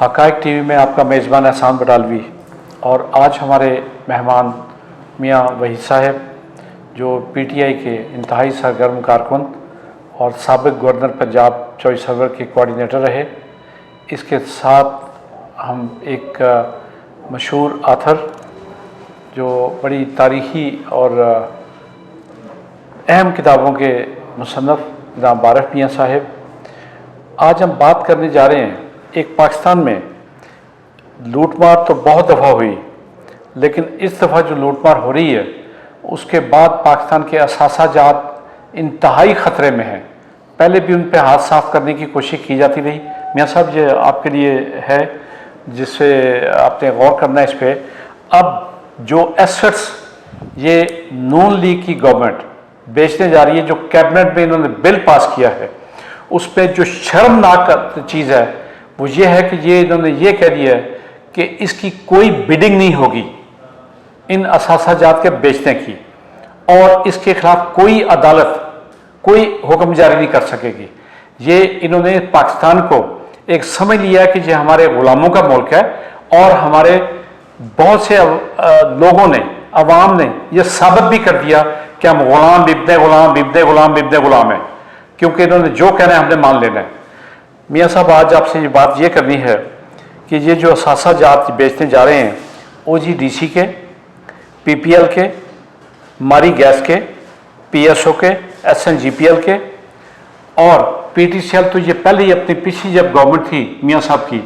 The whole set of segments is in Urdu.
حقائق ٹی وی میں آپ کا میزبان احسان بٹالوی، اور آج ہمارے مہمان میاں وحید صاحب جو پی ٹی آئی کے انتہائی سرگرم کارکن اور سابق گورنر پنجاب چوائس سرور کے کوارڈینیٹر رہے۔ اس کے ساتھ ہم ایک مشہور آتھر جو بڑی تاریخی اور اہم کتابوں کے مصنف جناب بارف میاں صاحب، آج ہم بات کرنے جا رہے ہیں۔ ایک پاکستان میں لوٹ مار تو بہت دفعہ ہوئی، لیکن اس دفعہ جو لوٹ مار ہو رہی ہے اس کے بعد پاکستان کے اثاثہ جات انتہائی خطرے میں ہیں۔ پہلے بھی ان پہ ہاتھ صاف کرنے کی کوشش کی جاتی رہی۔ میاں صاحب یہ آپ کے لیے ہے جس سے آپ نے غور کرنا ہے اس پہ۔ اب جو ایسٹس یہ نون لیگ کی گورنمنٹ بیچنے جا رہی ہے، جو کیبنٹ میں انہوں نے بل پاس کیا ہے، اس پہ جو شرمناک چیز ہے وہ یہ ہے کہ انہوں نے یہ کہہ دیا ہے کہ اس کی کوئی بڈنگ نہیں ہوگی ان اثاثہ جات کے بیچنے کی، اور اس کے خلاف کوئی عدالت کوئی حکم جاری نہیں کر سکے گی۔ یہ انہوں نے پاکستان کو ایک سمجھ لیا ہے کہ یہ ہمارے غلاموں کا ملک ہے، اور ہمارے بہت سے لوگوں نے، عوام نے یہ ثابت بھی کر دیا کہ ہم غلام ابن غلام ابن غلام ابن غلام ہیں، کیونکہ انہوں نے جو کہنا ہے ہم نے مان لینا ہے۔ میاں صاحب آج آپ سے یہ بات یہ کرنی ہے کہ یہ جو اثاثہ جات بیچنے جا رہے ہیں، او جی ڈی سی کے، پی پی ایل کے، ماری گیس کے، پی ایس او کے، S N G P L کے، اور پی ٹی سی ایل تو یہ پہلے ہی اپنی پچھلی جب گورنمنٹ تھی میاں صاحب کی،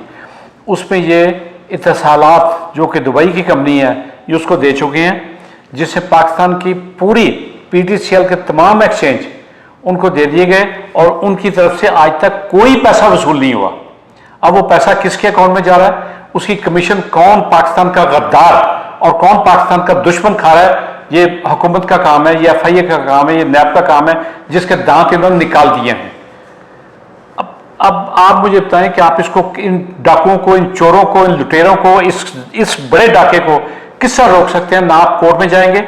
اس میں یہ اتصالات جو کہ دبئی کی کمپنی ہے یہ اس کو دے چکے ہیں، جس سے پاکستان کی پوری پی ٹی سی ایل کے تمام ایکسچینج ان کو دے دیے گئے، اور ان کی طرف سے آج تک کوئی پیسہ وصول نہیں ہوا۔ اب وہ پیسہ کس کے اکاؤنٹ میں جا رہا ہے، اس کی کمیشن کون پاکستان کا غدار اور کون پاکستان کا دشمن کھا رہا ہے، یہ حکومت کا کام ہے، یہ ایف آئی اے کا کام ہے، یہ نیب کا کام ہے، جس کے دانت انہوں نے نکال دیے ہیں۔ اب آپ مجھے بتائیں کہ آپ اس کو، ان ڈاکوؤں کو، ان چوروں کو، ان لٹیروں کو، اس بڑے ڈاکے کو کس طرح روک سکتے ہیں؟ نہ آپ کورٹ میں جائیں گے،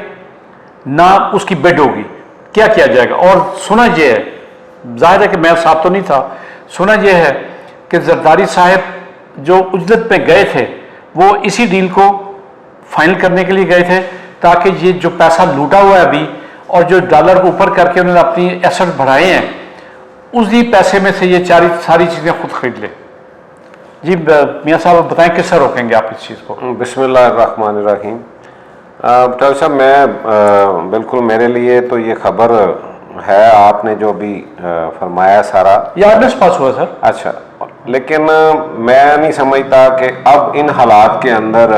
نہ اس کی بڈ ہوگی، کیا کیا جائے گا؟ اور سنا یہ ہے، ظاہر ہے کہ میں ساتھ تو نہیں تھا، سنا یہ ہے کہ زرداری صاحب جو اجلت پہ گئے تھے وہ اسی ڈیل کو فائنل کرنے کے لیے گئے تھے، تاکہ یہ جو پیسہ لوٹا ہوا ہے ابھی، اور جو ڈالر اوپر کر کے انہوں نے اپنی ایسٹ بڑھائے ہیں، اسی پیسے میں سے یہ ساری چیزیں خود خرید لیں۔ جی میاں صاحب بتائیں کس طرح روکیں گے آپ اس چیز کو؟ بسم اللہ الرحمن الرحیم۔ ڈاکٹر صاحب، میں بالکل، میرے لیے تو یہ خبر ہے، آپ نے جو بھی فرمایا سارا یہ آرڈننس پاس ہوا سر۔ اچھا، لیکن میں نہیں سمجھتا کہ اب ان حالات کے اندر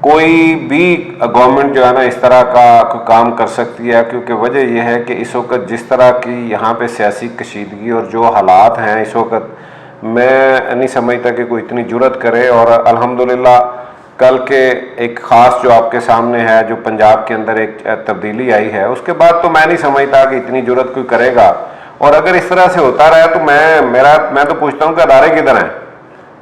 کوئی بھی گورنمنٹ جو ہے نا اس طرح کا کوئی کام کر سکتی ہے، کیونکہ وجہ یہ ہے کہ اس وقت جس طرح کی یہاں پہ سیاسی کشیدگی اور جو حالات ہیں اس وقت، میں نہیں سمجھتا کہ کوئی اتنی جرت کرے۔ اور الحمدللہ کل کے ایک خاص جو آپ کے سامنے ہے، جو پنجاب کے اندر ایک تبدیلی آئی ہے، اس کے بعد تو میں نہیں سمجھتا کہ اتنی جرت کوئی کرے گا۔ اور اگر اس طرح سے ہوتا رہا تو میں تو پوچھتا ہوں کہ ادارے کدھر ہیں؟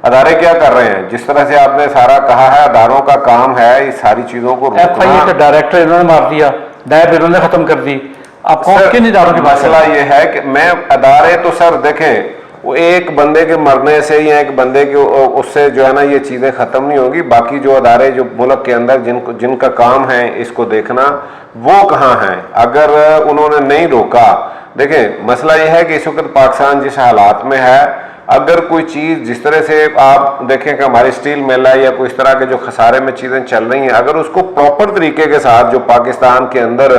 ادارے کیا کر رہے ہیں؟ جس طرح سے آپ نے سارا کہا ہے، اداروں کا کام ہے اس ساری چیزوں کو ایف آئی اے کا ڈائریکٹر انہوں نے مار دیا، نیب انہوں نے ختم کر دی۔ آپ کن اداروں کی بات؟ مسئلہ یہ ہے کہ میں ادارے تو سر دیکھیں، وہ ایک بندے کے مرنے سے یا ایک بندے کے اس سے جو ہے نا یہ چیزیں ختم نہیں ہوگی۔ باقی جو ادارے جو ملک کے اندر جن کا کام ہے اس کو دیکھنا، وہ کہاں ہیں؟ اگر انہوں نے نہیں روکا، دیکھیں مسئلہ یہ ہے کہ اس وقت پاکستان جس حالات میں ہے، اگر کوئی چیز جس طرح سے آپ دیکھیں کہ ہماری سٹیل مل ہے یا کوئی اس طرح کے جو خسارے میں چیزیں چل رہی ہیں، اگر اس کو پراپر طریقے کے ساتھ جو پاکستان کے اندر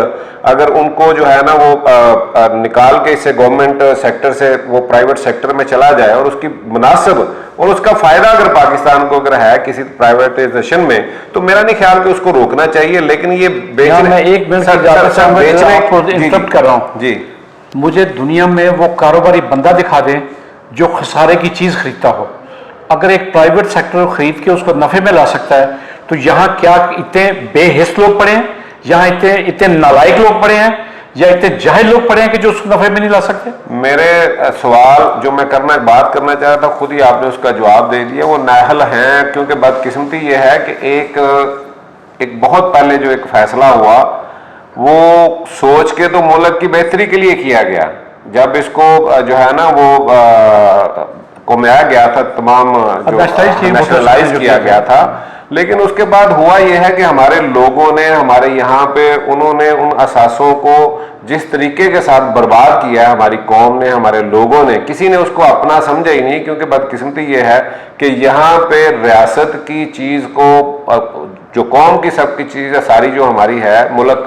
اگر ان کو جو ہے نا وہ نکال کے اسے گورنمنٹ سیکٹر سے وہ پرائیویٹ سیکٹر میں چلا جائے، اور اس کی مناسب اور اس کا فائدہ اگر پاکستان کو اگر ہے کسی پرائیویٹائزیشن میں، تو میرا نہیں خیال کہ اس کو روکنا چاہیے۔ لیکن یہ بیچنے، میں ایک منٹ انٹرپٹ کر رہا ہوں جی، مجھے دنیا میں وہ کاروباری بندہ دکھا دیں جو خسارے کی چیز خریدتا ہو۔ اگر ایک پرائیویٹ سیکٹر خرید کے اس کو نفع میں لا سکتا ہے، تو یہاں کیا اتنے بے حس لوگ پڑے ہیں، یہاں اتنے نالائق لوگ پڑے ہیں، یا اتنے جاہل لوگ پڑے ہیں کہ جو اس کو نفع میں نہیں لا سکتے؟ میرے سوال جو میں بات کرنا چاہ رہا تھا، خود ہی آپ نے اس کا جواب دے دیا، وہ نااہل ہیں۔ کیونکہ بدقسمتی یہ ہے کہ ایک بہت پہلے جو ایک فیصلہ ہوا، وہ سوچ کے تو ملک کی بہتری کے لیے کیا گیا۔ جب اس کو جو ہے نا وہ قومیا گیا تھا، تمام جو نیشنلائز کیا گیا تھا، لیکن اس کے بعد ہوا یہ ہے کہ ہمارے لوگوں نے ہمارے یہاں پہ انہوں نے ان اثاثوں کو جس طریقے کے ساتھ برباد کیا ہے، ہماری قوم نے، ہمارے لوگوں نے، کسی نے اس کو اپنا سمجھا ہی نہیں، کیونکہ بدقسمتی یہ ہے کہ یہاں پہ ریاست کی چیز کو، جو قوم کی سب کی چیز ہے ساری جو ہماری ہے، ملک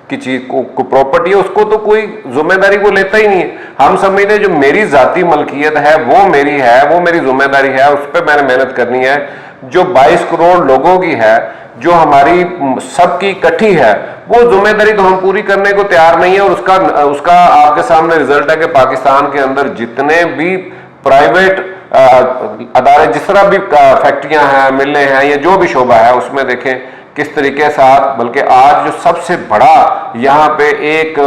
کی چیز کو پراپرٹی ہے، اس کو تو کوئی ذمہ داری کو لیتا ہی نہیں ہے۔ ہم سمجھتے ہیں جو میری ذاتی ملکیت ہے وہ میری ہے، وہ میری ذمہ داری ہے، اس پہ میں نے محنت کرنی ہے۔ جو 22 کروڑ لوگوں کی ہے، جو ہماری سب کی اکٹھی ہے، وہ ذمہ داری تو ہم پوری کرنے کو تیار نہیں ہے، اور اس کا آپ کے سامنے رزلٹ ہے کہ پاکستان کے اندر جتنے بھی پرائیویٹ ادارے، جس طرح بھی فیکٹریاں ہیں، ملیں ہیں، یا جو بھی شعبہ ہے، اس میں دیکھیں کس طریقے سے بلکہ آج جو سب سے بڑا یہاں پہ ایک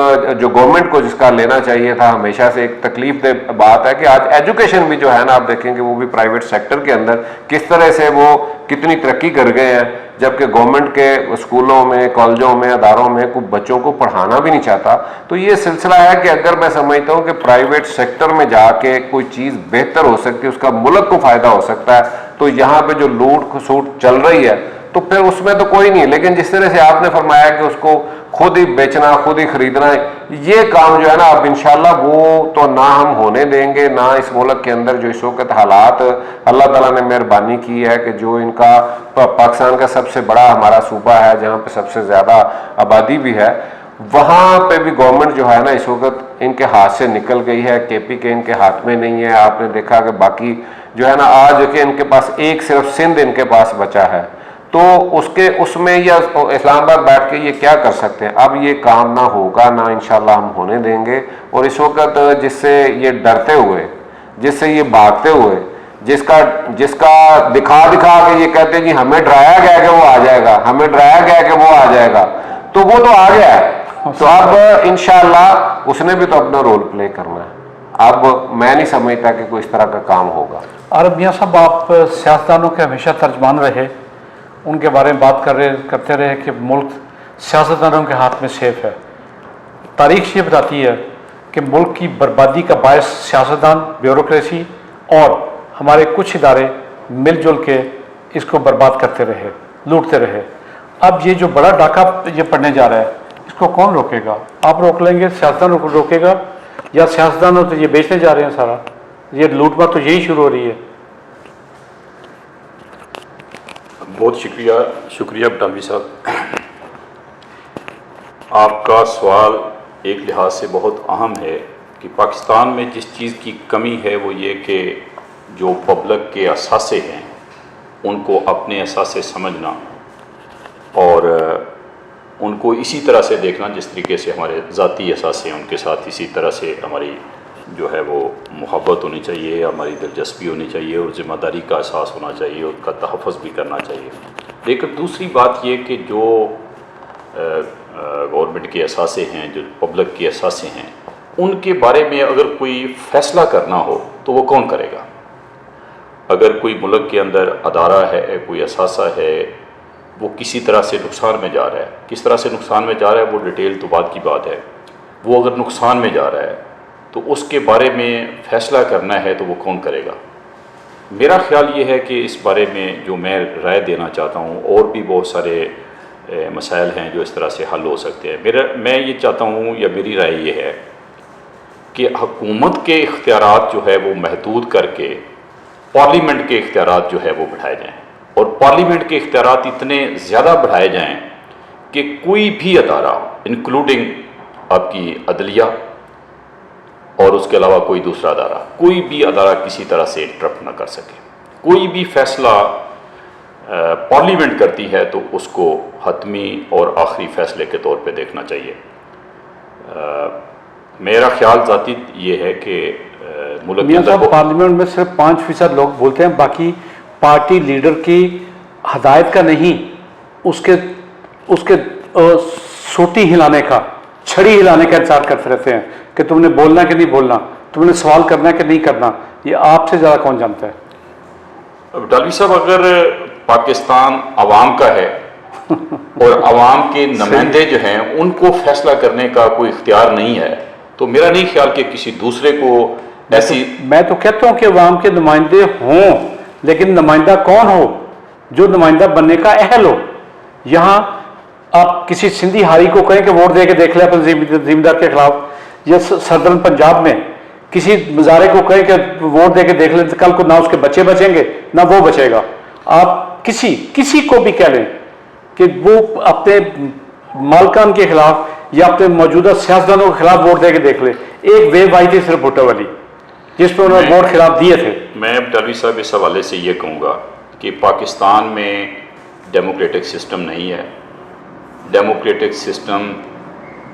جو گورنمنٹ کو جس کا لینا چاہیے تھا، ہمیشہ سے ایک تکلیف دہ بات ہے کہ آج ایجوکیشن بھی جو ہے نا، آپ دیکھیں کہ وہ بھی پرائیویٹ سیکٹر کے اندر کس طرح سے وہ کتنی ترقی کر گئے ہیں، جبکہ گورنمنٹ کے اسکولوں میں، کالجوں میں، اداروں میں کوئی بچوں کو پڑھانا بھی نہیں چاہتا۔ تو یہ سلسلہ ہے کہ اگر میں سمجھتا ہوں کہ پرائیویٹ سیکٹر میں جا کے کوئی چیز بہتر ہو سکتی ہے، اس کا ملک کو فائدہ ہو سکتا ہے، تو یہاں پہ جو لوٹ کھسوٹ چل رہی ہے تو پھر اس میں تو کوئی نہیں، لیکن جس طرح سے آپ نے فرمایا کہ اس کو خود ہی بیچنا، خود ہی خریدنا، یہ کام جو ہے نا اب انشاءاللہ وہ تو نہ ہم ہونے دیں گے، نہ اس ملک کے اندر جو اس وقت حالات اللہ تعالیٰ نے مہربانی کی ہے کہ جو ان کا پاکستان کا سب سے بڑا ہمارا صوبہ ہے، جہاں پہ سب سے زیادہ آبادی بھی ہے، وہاں پہ بھی گورنمنٹ جو ہے نا اس وقت ان کے ہاتھ سے نکل گئی ہے، کے پی کے ان کے ہاتھ میں نہیں ہے۔ آپ نے دیکھا کہ باقی جو ہے نا آج دیکھیں ان کے پاس ایک صرف سندھ ان کے پاس بچا ہے، تو اس میں یا اسلام آباد بیٹھ کے یہ کیا کر سکتے ہیں؟ اب یہ کام نہ ہوگا، نہ انشاءاللہ ہم ہونے دیں گے۔ اور اس وقت جس سے یہ ڈرتے ہوئے، جس سے یہ بھاگتے ہوئے، جس کا دکھا کے یہ کہتے ہیں جی ہمیں ڈرایا گیا کہ وہ آ جائے گا، ہمیں ڈرایا گیا کہ وہ آ جائے گا، تو وہ تو آ گیا ہے، تو اب انشاءاللہ اس نے بھی تو اپنا رول پلے کرنا ہے۔ اب میں نہیں سمجھتا کہ کوئی اس طرح کا کام ہوگا۔ عارف میاں صاحب، آپ سیاستدانوں کے ہمیشہ ترجمان رہے، ان کے بارے میں بات کرتے رہے کہ ملک سیاستدانوں کے ہاتھ میں سیف ہے۔ تاریخ یہ بتاتی ہے کہ ملک کی بربادی کا باعث سیاستدان، بیوروکریسی اور ہمارے کچھ ادارے مل جل کے اس کو برباد کرتے رہے، لوٹتے رہے۔ اب یہ جو بڑا ڈاکہ یہ پڑنے جا رہا ہے، اس کو کون روکے گا؟ آپ روک لیں گے؟ سیاستدانوں کو روکے گا؟ یا سیاستدانوں تو یہ بیچنے جا رہے ہیں سارا؟ یہ لوٹ مار تو یہی شروع ہو رہی ہے۔ بہت شکریہ بٹالوی صاحب، آپ کا سوال ایک لحاظ سے بہت اہم ہے کہ پاکستان میں جس چیز کی کمی ہے وہ یہ کہ جو پبلک کے اثاثے ہیں ان کو اپنے اثاثے سمجھنا اور ان کو اسی طرح سے دیکھنا جس طریقے سے ہمارے ذاتی اثاثے ہیں، ان کے ساتھ اسی طرح سے ہماری جو ہے وہ محبت ہونی چاہیے، ہماری دلچسپی ہونی چاہیے اور ذمہ داری کا احساس ہونا چاہیے، ان کا تحفظ بھی کرنا چاہیے۔ لیکن دوسری بات یہ کہ جو گورنمنٹ کے اثاثے ہیں، جو پبلک کے اثاثے ہیں، ان کے بارے میں اگر کوئی فیصلہ کرنا ہو تو وہ کون کرے گا؟ اگر کوئی ملک کے اندر ادارہ ہے، کوئی اثاثہ ہے، وہ کسی طرح سے نقصان میں جا رہا ہے، کس طرح سے نقصان میں جا رہا ہے وہ ڈیٹیل تو بعد کی بات ہے، وہ اگر نقصان میں جا رہا ہے تو اس کے بارے میں فیصلہ کرنا ہے تو وہ کون کرے گا؟ میرا خیال یہ ہے کہ اس بارے میں جو میں رائے دینا چاہتا ہوں، اور بھی بہت سارے مسائل ہیں جو اس طرح سے حل ہو سکتے ہیں۔ میں یہ چاہتا ہوں، یا میری رائے یہ ہے کہ حکومت کے اختیارات جو ہے وہ محدود کر کے پارلیمنٹ کے اختیارات جو ہے وہ بڑھائے جائیں، اور پارلیمنٹ کے اختیارات اتنے زیادہ بڑھائے جائیں کہ کوئی بھی ادارہ، انکلوڈنگ آپ کی عدلیہ اور اس کے علاوہ کوئی دوسرا ادارہ، کوئی بھی ادارہ کسی طرح سے انٹرپٹ نہ کر سکے۔ کوئی بھی فیصلہ پارلیمنٹ کرتی ہے تو اس کو حتمی اور آخری فیصلے کے طور پہ دیکھنا چاہیے۔ میرا خیال ذاتی یہ ہے کہ ملک کے اندر پارلیمنٹ میں صرف 5% لوگ بولتے ہیں، باقی پارٹی لیڈر کی ہدایت کا نہیں، اس کے سوٹی ہلانے کا، چھڑی ہلانے کا انتظار کرتے رہتے ہیں کہ تم نے بولنا کہ نہیں بولنا، تم نے سوال کرنا کہ نہیں کرنا۔ یہ آپ سے زیادہ کون جانتا ہے؟ ڈالوی صاحب، اگر پاکستان عوام کا ہے اور عوام کے نمائندے جو ہیں ان کو فیصلہ کرنے کا کوئی اختیار نہیں ہے، تو میرا نہیں خیال کہ کسی دوسرے کو ایسی میں تو کہتا ہوں کہ عوام کے نمائندے ہوں، لیکن نمائندہ کون ہو؟ جو نمائندہ بننے کا اہل ہو۔ یہاں آپ کسی سندھی ہاری کو کہیں کہ ووٹ دے کے دیکھ لیں اپنے زمیندار کے خلاف، یا سدرن پنجاب میں کسی مظاہرے کو کہیں کہ ووٹ دے کے دیکھ لیں، کل کو نہ اس کے بچے بچیں گے نہ وہ بچے گا۔ آپ کسی کو بھی کہہ لیں کہ وہ اپنے مالکان کے خلاف یا اپنے موجودہ سیاستدانوں کے خلاف ووٹ دے کے دیکھ لیں، ایک ویو آئی تھی صرف بھٹو والی جس پہ انہوں نے ووٹ خلاف دیے تھے۔ میں ڈالوی صاحب اس حوالے سے یہ کہوں گا کہ پاکستان میں ڈیموکریٹک سسٹم نہیں ہے، ڈیموکریٹک سسٹم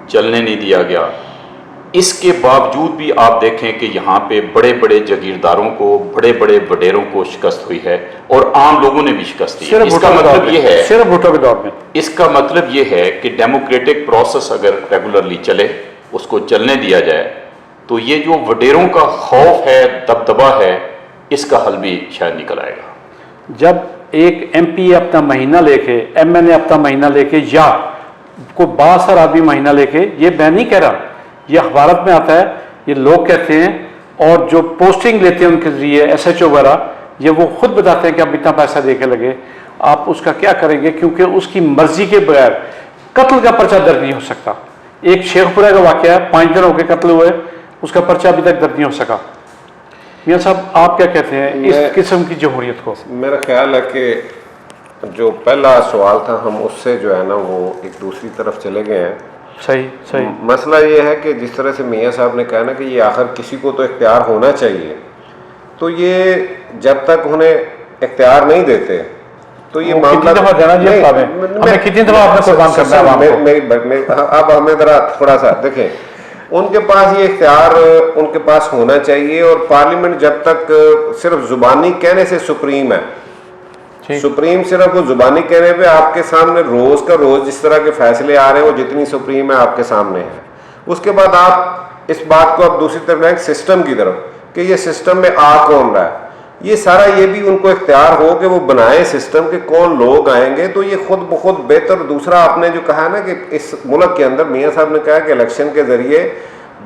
چلنے نہیں دیا گیا۔ اس کے باوجود بھی آپ دیکھیں کہ یہاں پہ بڑے بڑے جاگیرداروں کو، بڑے بڑے وڈیروں کو شکست ہوئی ہے اور عام لوگوں نے بھی شکست دی ہے۔ اس کا مطلب یہ ہے، صرف بھٹو کے دور میں، اس کا مطلب یہ ہے کہ ڈیموکریٹک پروسیس اگر ریگولرلی چلے، اس کو چلنے دیا جائے، تو یہ جو وڈیروں کا خوف ہے، دبدبا ہے، اس کا حل بھی شاید نکل آئے گا۔ جب ایک ایم پی اپنا مہینہ لے کے، ایم این اے اپنا مہینہ لے کے، یا کوئی باثر آدمی مہینہ لے کے، یہ میں نہیں کہہ رہا، یہ اخبارات میں آتا ہے، یہ لوگ کہتے ہیں، اور جو پوسٹنگ لیتے ہیں ان کے ذریعے ایس ایچ او وغیرہ، یہ وہ خود بتاتے ہیں کہ اب اتنا پیسہ دے کے لگے۔ آپ اس کا کیا کریں گے؟ کیونکہ اس کی مرضی کے بغیر قتل کا پرچہ درج نہیں ہو سکتا۔ ایک شیخ پورہ کا واقعہ ہے، 5 دن ہو کے قتل ہوئے، اس کا پرچہ ابھی تک درج نہیں ہو سکا۔ میاں صاحب آپ کیا کہتے ہیں اس قسم کی جمہوریت کو؟ میرا خیال ہے کہ جو پہلا سوال تھا ہم اس سے جو ہے نا وہ ایک دوسری طرف چلے گئے ہیں۔ صحیح مسئلہ یہ ہے کہ جس طرح سے میاں صاحب نے کہا نا کہ یہ آخر کسی کو تو اختیار ہونا چاہیے، تو یہ جب تک انہیں اختیار نہیں دیتے تو یہ معاملہ کتنی دفعہ دینا جی ہمیں کتنی دفعہ آپ نے قربان کرنا ہے عوام کو؟ اب ہمیں ذرا تھوڑا سا دیکھیں، ان کے پاس یہ اختیار ان کے پاس ہونا چاہیے، اور پارلیمنٹ جب تک صرف زبانی کہنے سے سپریم ہے، سپریم صرف وہ زبانی کہنے پہ آپ کے سامنے روز کا روز جس طرح کے فیصلے آ رہے ہیں وہ جتنی سپریم ہے آپ کے سامنے ہے، اس کے بعد آپ اس بات کو اب دوسری طرف لائیں سسٹم کی طرف کہ یہ سسٹم میں آ کون رہا ہے، یہ سارا یہ بھی ان کو اختیار ہو کہ وہ بنائیں سسٹم کہ کون لوگ آئیں گے، تو یہ خود بخود بہتر۔ دوسرا آپ نے جو کہا نا کہ اس ملک کے اندر میاں صاحب نے کہا کہ الیکشن کے ذریعے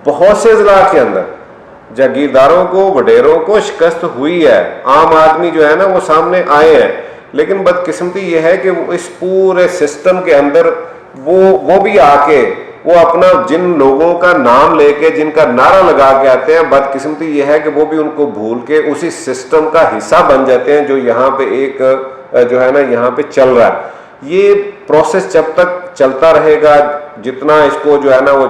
بہت سے اضلاع کے اندر جاگیرداروں کو، وڈیروں کو شکست ہوئی ہے، عام آدمی جو ہے نا وہ سامنے آئے ہیں، لیکن بدقسمتی یہ ہے کہ وہ اس پورے سسٹم کے اندر وہ بھی آ کے وہ اپنا جن لوگوں کا نام لے کے جن کا نعرہ لگا کے آتے ہیں، بدقسمتی یہ ہے کہ وہ بھی ان کو بھول کے اسی سسٹم کا حصہ بن جاتے ہیں جو یہاں پہ ایک جو ہے نا یہاں پہ چل رہا ہے۔ یہ پروسیس جب تک چلتا رہے گا، جتنا اس کو جو ہے نا وہ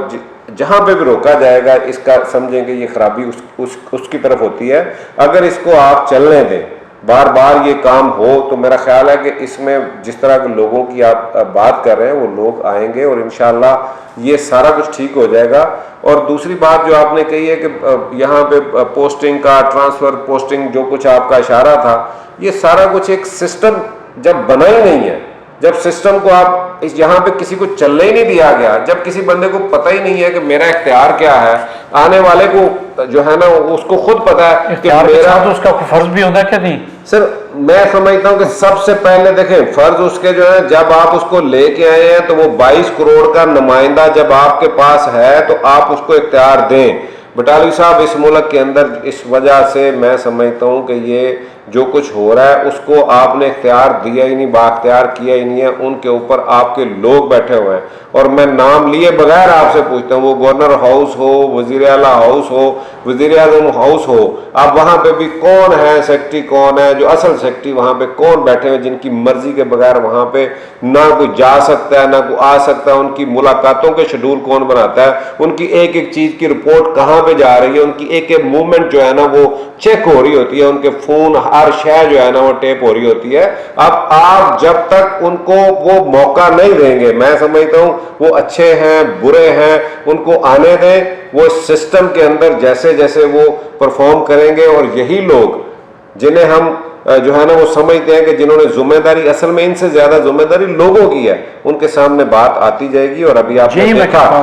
جہاں پہ بھی روکا جائے گا، اس کا سمجھیں کہ یہ خرابی اس کی طرف ہوتی ہے۔ اگر اس کو آپ چلنے دیں، بار بار یہ کام ہو، تو میرا خیال ہے کہ اس میں جس طرح کے لوگوں کی آپ بات کر رہے ہیں وہ لوگ آئیں گے اور انشاءاللہ یہ سارا کچھ ٹھیک ہو جائے گا۔ اور دوسری بات جو آپ نے کہی ہے کہ یہاں پہ پوسٹنگ کا ٹرانسفر، پوسٹنگ جو کچھ آپ کا اشارہ تھا، یہ سارا کچھ ایک سسٹم جب بنا ہی نہیں ہے، جب سسٹم کو آپ یہاں پہ کسی کو چلنے ہی نہیں دیا گیا، جب کسی بندے کو پتہ ہی نہیں ہے کہ میرا اختیار کیا ہے، آنے والے کو جو ہے نا اس کو خود پتا ہے کہ میرا تو اس کا فرض بھی ہوتا ہے کہ نہیں؟ سر میں سمجھتا ہوں کہ سب سے پہلے دیکھیں فرض اس کے جو ہے جب آپ اس کو لے کے آئے ہیں تو وہ 22 کروڑ کا نمائندہ جب آپ کے پاس ہے تو آپ اس کو اختیار دیں۔ بٹالوی صاحب اس ملک کے اندر اس وجہ سے میں سمجھتا ہوں کہ یہ جو کچھ ہو رہا ہے اس کو آپ نے اختیار دیا ہی نہیں، با اختیار کیا ہی نہیں ہے، ان کے اوپر آپ کے لوگ بیٹھے ہوئے ہیں۔ اور میں نام لیے بغیر آپ سے پوچھتا ہوں، وہ گورنر ہاؤس ہو، وزیر اعلیٰ ہاؤس ہو، وزیر اعظم ہاؤس ہو، اب وہاں پہ بھی کون ہے سیکرٹری، کون ہے جو اصل سیکرٹری، وہاں پہ کون بیٹھے ہوئے جن کی مرضی کے بغیر وہاں پہ نہ کوئی جا سکتا ہے نہ کوئی آ سکتا ہے، ان کی ملاقاتوں کے شیڈول کون بناتا ہے، ان کی ایک ایک چیز کی رپورٹ کہاں پہ جا رہی ہے، ان کی ایک ایک موومنٹ جو ہے نا وہ چیک ہو رہی ہوتی ہے، ان کے فون ہر شے جو ہے نا وہ ٹیپ ہو رہی ہوتی ہے۔ اب آپ جب تک ان کو وہ موقع نہیں دیں گے، میں سمجھتا ہوں وہ اچھے ہیں برے ہیں ان کو آنے دیں، وہ سسٹم کے اندر جیسے جیسے وہ پرفارم کریں گے، اور یہی لوگ جنہیں ہم جو ہے نا وہ سمجھتے ہیں کہ جنہوں نے ذمہ داری، اصل میں ان سے زیادہ ذمہ داری لوگوں کی ہے، ان کے سامنے بات آتی جائے گی۔ اور ابھی آپ نے دیکھا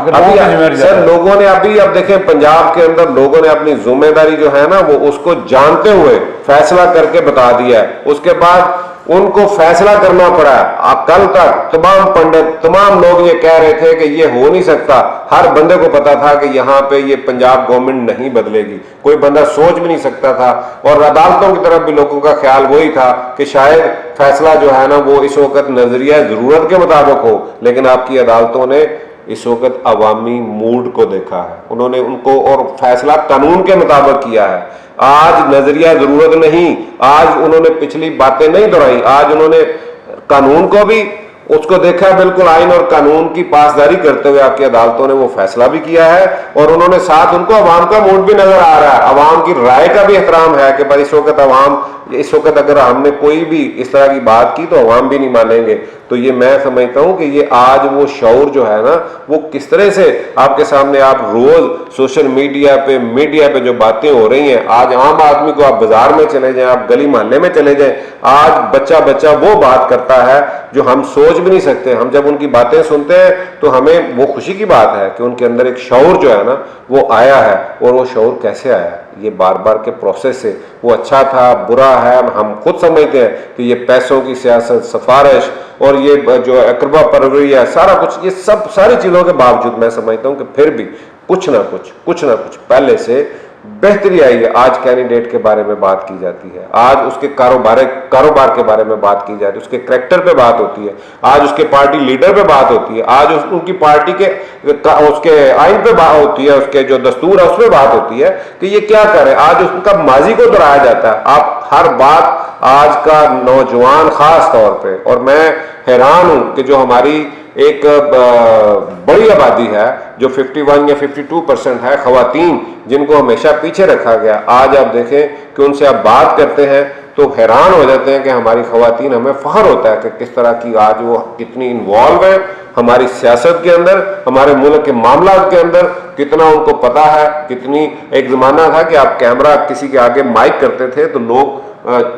سر لوگوں نے اب دیکھیں پنجاب کے اندر لوگوں نے اپنی ذمہ داری جو ہے نا وہ اس کو جانتے ہوئے فیصلہ کر کے بتا دیا ہے، اس کے بعد ان کو فیصلہ کرنا پڑا ہے. کل تک تمام پنڈت تمام لوگ یہ کہہ رہے تھے کہ یہ ہو نہیں سکتا. ہر بندے کو پتا تھا کہ یہاں پہ یہ پنجاب گورنمنٹ نہیں بدلے گی, کوئی بندہ سوچ بھی نہیں سکتا تھا. اور عدالتوں کی طرف بھی لوگوں کا خیال وہی تھا کہ شاید فیصلہ جو ہے نا وہ اس وقت نظریہ ضرورت کے مطابق ہو. لیکن آپ کی عدالتوں نے اس وقت عوامی موڈ کو دیکھا ہے, انہوں نے ان کو اور فیصلہ قانون کے مطابق کیا ہے. آج نظریہ ضرورت نہیں, آج انہوں نے پچھلی باتیں نہیں دہرائی, آج انہوں نے قانون کو بھی اس کو دیکھا بالکل آئین اور قانون کی پاسداری کرتے ہوئے آپ کی عدالتوں نے وہ فیصلہ بھی کیا ہے. اور انہوں نے ساتھ ان کو عوام کا موڈ بھی نظر آ رہا ہے, عوام کی رائے کا بھی احترام ہے کہ بھائی اس وقت اگر ہم نے کوئی بھی اس طرح کی بات کی تو عوام بھی نہیں مانیں گے. تو یہ میں سمجھتا ہوں کہ یہ آج وہ شعور جو ہے نا وہ کس طرح سے آپ کے سامنے, آپ روز سوشل میڈیا پہ جو باتیں ہو رہی ہیں, آج عام آدمی کو آپ بازار میں چلے جائیں, آپ گلی محلے میں چلے جائیں, آج بچہ وہ بات کرتا ہے جو ہم سوچ بھی نہیں سکتے. ہم جب ان کی باتیں سنتے ہیں تو ہمیں وہ خوشی کی بات ہے کہ ان کے اندر ایک شعور جو ہے نا وہ آیا ہے. اور وہ شعور کیسے آیا؟ یہ بار بار کے پروسیس سے. وہ اچھا تھا برا ہے ہم خود سمجھتے ہیں کہ یہ پیسوں کی سیاست, سفارش اور یہ جو اقربا پروری ہے, سارا کچھ, یہ سب ساری چیزوں کے باوجود میں سمجھتا ہوں کہ پھر بھی کچھ نہ کچھ پہلے سے بہتری آئی ہے. آج کینڈیڈیٹ کے بارے میں بات کی جاتی ہے, آج اس کے کاروبار کے بارے میں بات کی جاتی ہے, اس کے کریکٹر پہ بات ہوتی ہے, آج اس کے پارٹی لیڈر پہ بات ہوتی ہے, آج ان کی پارٹی کے اس کے آئین پہ بات ہوتی ہے, اس کے جو دستور ہے اس پہ بات ہوتی ہے کہ یہ کیا کرے. آج اس کا ماضی کو دہرایا جاتا ہے. آپ ہر بات آج کا نوجوان خاص طور پہ, اور میں حیران ہوں کہ جو ہماری ایک بڑی آبادی ہے جو 51 یا 52% ہے خواتین, جن کو ہمیشہ پیچھے رکھا گیا, آج آپ دیکھیں کہ ان سے آپ بات کرتے ہیں تو حیران ہو جاتے ہیں کہ ہماری خواتین, ہمیں فخر ہوتا ہے کہ کس طرح کی آج وہ کتنی انوالو ہیں ہماری سیاست کے اندر, ہمارے ملک کے معاملات کے اندر, کتنا ان کو پتا ہے. کتنی ایک زمانہ تھا کہ آپ کیمرہ کسی کے آگے مائک کرتے تھے تو لوگ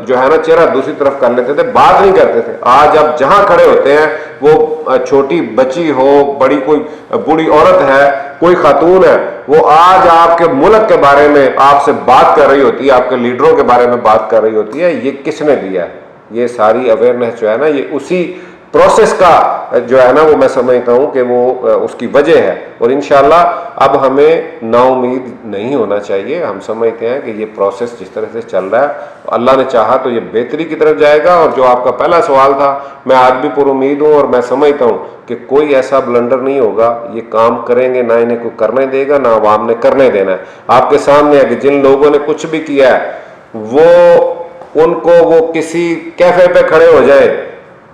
جو ہے نا چہرہ دوسری طرف کر لیتے تھے, بات نہیں کرتے تھے. آج آپ جہاں کھڑے ہوتے ہیں, وہ چھوٹی بچی ہو, بڑی کوئی بوڑھی عورت ہے, کوئی خاتون ہے, وہ آج آپ کے ملک کے بارے میں آپ سے بات کر رہی ہوتی ہے, آپ کے لیڈروں کے بارے میں بات کر رہی ہوتی ہے. یہ کس نے دیا ہے؟ یہ ساری اویئرنیس جو ہے نا یہ اسی پروسیس کا جو ہے نا وہ میں سمجھتا ہوں کہ وہ اس کی وجہ ہے. اور انشاءاللہ اب ہمیں نا امید نہیں ہونا چاہیے. ہم سمجھتے ہیں کہ یہ پروسیس جس طرح سے چل رہا ہے, اللہ نے چاہا تو یہ بہتری کی طرف جائے گا. اور جو آپ کا پہلا سوال تھا, میں آج بھی پر امید ہوں اور میں سمجھتا ہوں کہ کوئی ایسا بلنڈر نہیں ہوگا. یہ کام کریں گے, نہ انہیں کوئی کرنے دے گا, نہ عوام نے کرنے دینا ہے. آپ کے سامنے ہے کہ جن لوگوں نے کچھ بھی کیا ہے ان کو وہ کسی کیفے پہ کھڑے ہو جائیں,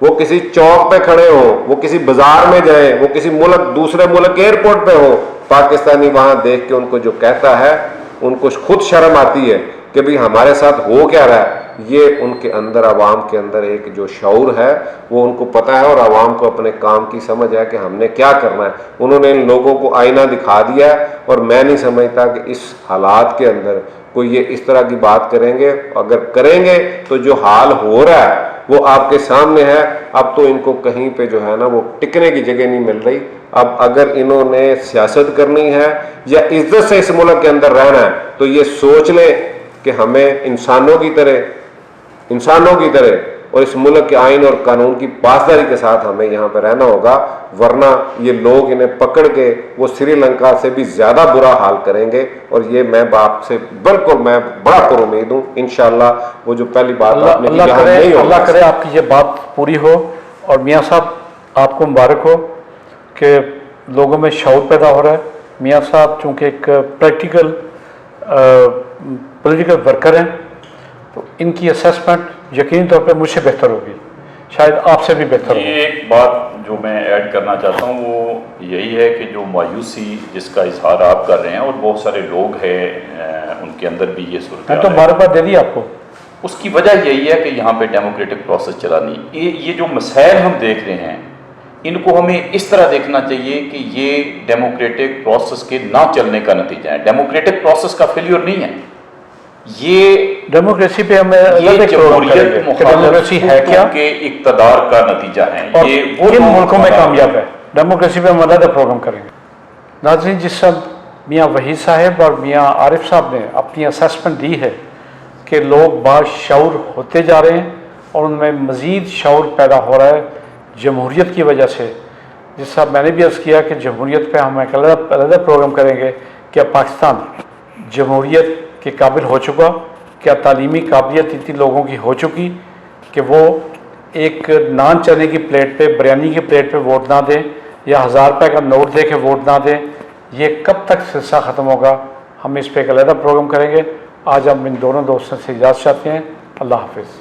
وہ کسی چوک پہ کھڑے ہوں, وہ کسی بازار میں جائیں, وہ کسی دوسرے ملک کے ایئرپورٹ پہ ہو, پاکستانی وہاں دیکھ کے ان کو جو کہتا ہے ان کو خود شرم آتی ہے کہ بھی ہمارے ساتھ ہو کیا رہا ہے. یہ ان کے اندر, عوام کے اندر ایک جو شعور ہے وہ ان کو پتہ ہے, اور عوام کو اپنے کام کی سمجھ ہے کہ ہم نے کیا کرنا ہے. انہوں نے ان لوگوں کو آئینہ دکھا دیا ہے, اور میں نہیں سمجھتا کہ اس حالات کے اندر کوئی یہ اس طرح کی بات کریں گے. اگر کریں گے تو جو حال ہو رہا ہے وہ آپ کے سامنے ہے. اب تو ان کو کہیں پہ جو ہے نا وہ ٹکنے کی جگہ نہیں مل رہی. اب اگر انہوں نے سیاست کرنی ہے یا عزت سے اس ملک کے اندر رہنا ہے تو یہ سوچ لیں کہ ہمیں انسانوں کی طرح اور اس ملک کے آئین اور قانون کی پاسداری کے ساتھ ہمیں یہاں پہ رہنا ہوگا, ورنہ یہ لوگ انہیں پکڑ کے وہ سری لنکا سے بھی زیادہ برا حال کریں گے. اور یہ میں باپ سے بالکل میں بڑا پر امید ہوں انشاءاللہ وہ جو پہلی بات آپ نے اللہ کرے آپ کی یہ بات پوری ہو. اور میاں صاحب آپ کو مبارک ہو کہ لوگوں میں شعور پیدا ہو رہا ہے. میاں صاحب چونکہ ایک پریکٹیکل پولیٹیکل ورکر ہیں تو ان کی اسیسمنٹ یقینی طور پہ مجھ سے بہتر ہوگی, شاید آپ سے بھی بہتر ہوگی. ایک بات جو میں ایڈ کرنا چاہتا ہوں وہ یہی ہے کہ جو مایوسی جس کا اظہار آپ کر رہے ہیں اور بہت سارے لوگ ہیں ان کے اندر بھی یہ صورت میں تو مبارکباد دے دی آپ کو. اس کی وجہ یہی ہے کہ یہاں پہ ڈیموکریٹک پروسیس چلا نہیں. یہ جو مسائل ہم دیکھ رہے ہیں ان کو ہمیں اس طرح دیکھنا چاہیے کہ یہ ڈیموکریٹک پروسیس کے نہ چلنے کا نتیجہ ہے. ڈیموکریٹک پروسیس کا فیلیور نہیں ہے, یہ ڈیموکریسی پہ ہمیں ڈیموکریسی ہے کیا کہ اقتدار کا نتیجہ ہے. یہ کن ملکوں میں کامیاب ہے ڈیموکریسی پہ ہم علیحدہ پروگرام کریں گے. ناظرین, جس سب میاں وحید صاحب اور میاں عارف صاحب نے اپنی اسیسمنٹ دی ہے کہ لوگ باشعور ہوتے جا رہے ہیں اور ان میں مزید شعور پیدا ہو رہا ہے جمہوریت کی وجہ سے. جس طرح میں نے بھی عرض کیا کہ جمہوریت پہ ہم ایک علیحدہ پروگرام کریں گے. کیا پاکستان جمہوریت کے قابل ہو چکا؟ کیا تعلیمی قابلیت اتنی لوگوں کی ہو چکی کہ وہ ایک نان چنے کی پلیٹ پہ، بریانی کی پلیٹ پہ ووٹ نہ دیں یا 1000 روپے کا نوٹ دے کے ووٹ نہ دیں؟ یہ کب تک سلسلہ ختم ہوگا؟ ہم اس پہ ایک علیحدہ پروگرام کریں گے. آج ہم ان دونوں دوستوں سے اجازت چاہتے ہیں. اللہ حافظ.